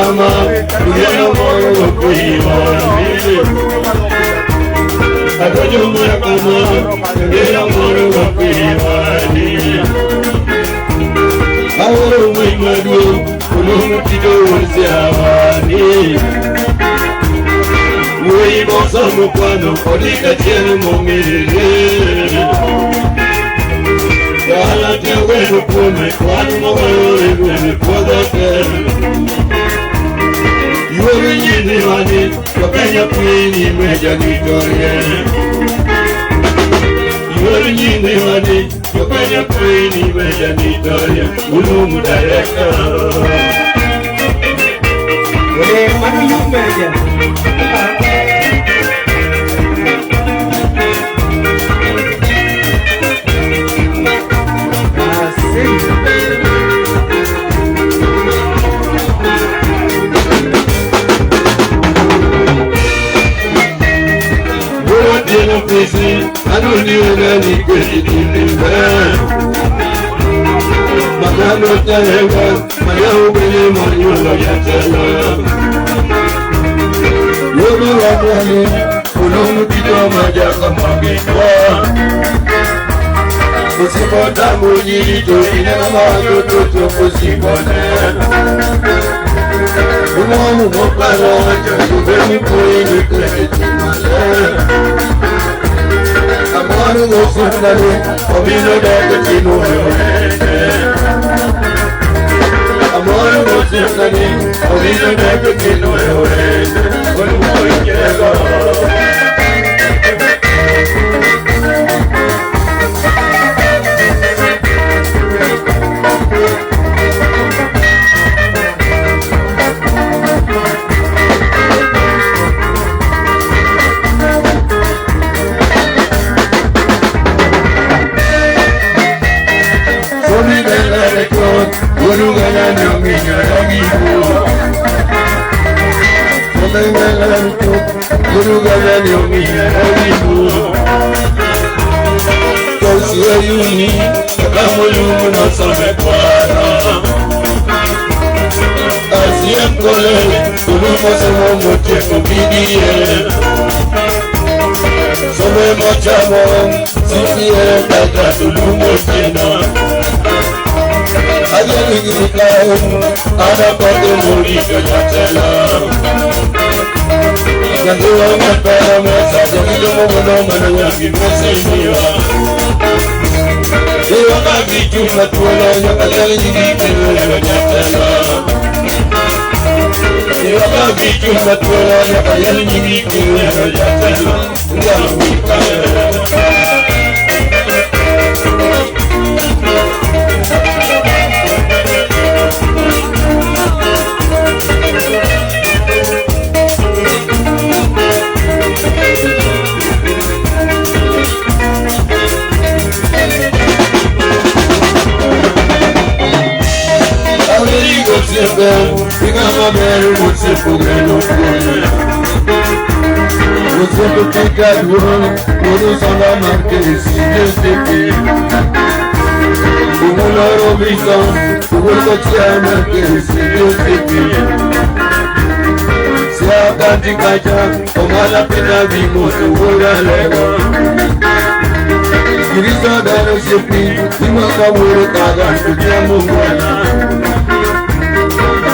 kama Ugera moro kuiwa Atajumura kama Ugera moro kuiwa Aworo mwimadu Ulumu kido siawani Wei bosa mukwano Odika tienu momire Yala tewe nukume Kwanu mwere Gwene kodake Yuwe nyini wani Wakanya kwini Meja nitoye Yuwe nyini wani Wakanya kwini Meja nitoye Ulumu director Manu yumeja I don't need any credit in there. Magano Talega, Mayo William, Manuel Yatella. Yoga Wagani, Ulum Kido Majaka Magitwa. Musipota Mujito, Inamayo Toto Musipone. Umamu Moparo, you very poor, credit in my life. Amaro go sundari, obino deke tino yorete. Amaro go sundari, obino deke tino yorete. Olumo ikego. Guru Galan Yomi Haribu Kausiya Yuni Kamulu Nasame Kwara Asiya Kole Guru Masamo Moche Kubidiye Some Mochamo Sikiye Kaka Tulu Mochena Ayani Gikau Ada Kote Morika Yatela Ganduwa mapera mesa Jamido mono mano yangi mwesendiwa Ewa kabitu matuola Yakayali jibite wewe nyatela Ewa kabitu matuola Yakayali jibite wewe nyatela Ngalo wikaya Become a man with simple and no problem. With simple take that world, what is on the market is seriously. The one of his son, the world of China is seriously. Sia Kanti Kaja, Omala Pena Vimo, the world of Lego. Kirisa Dano Shipping, Timaka Wurikaga, to Jamuna.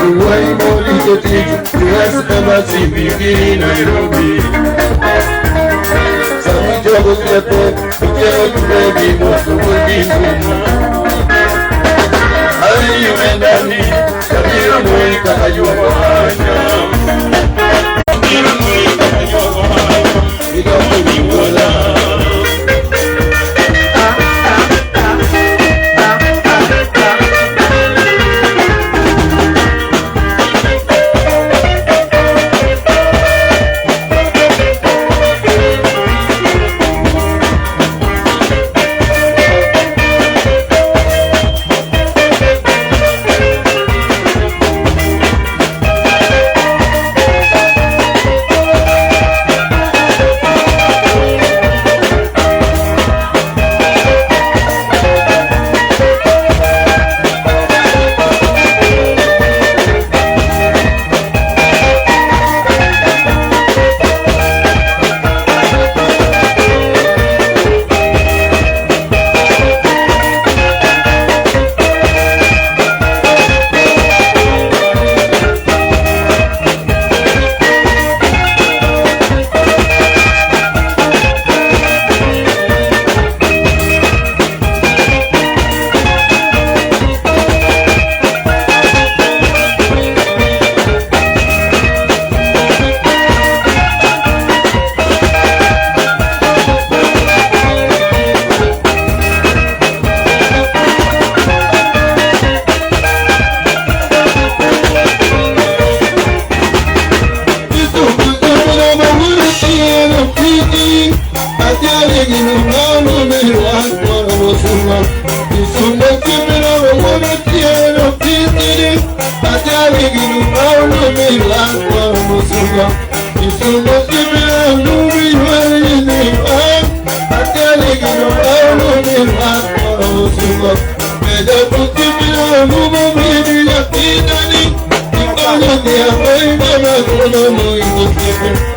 Why only to teach the rest embassy in Nairobi? Some job was left to tell you baby what to work in. How you and Danny, Kabir Moika, you are Tiene piti, atale que no vamos me van por los humanos. Y son los que me lo van a tiene piti, atale que no vamos me van por los humanos. Y son los que me lo van atale que no vamos me van por los humanos. Me da porque me lo van a titani, y con el día voy a la muy difícil.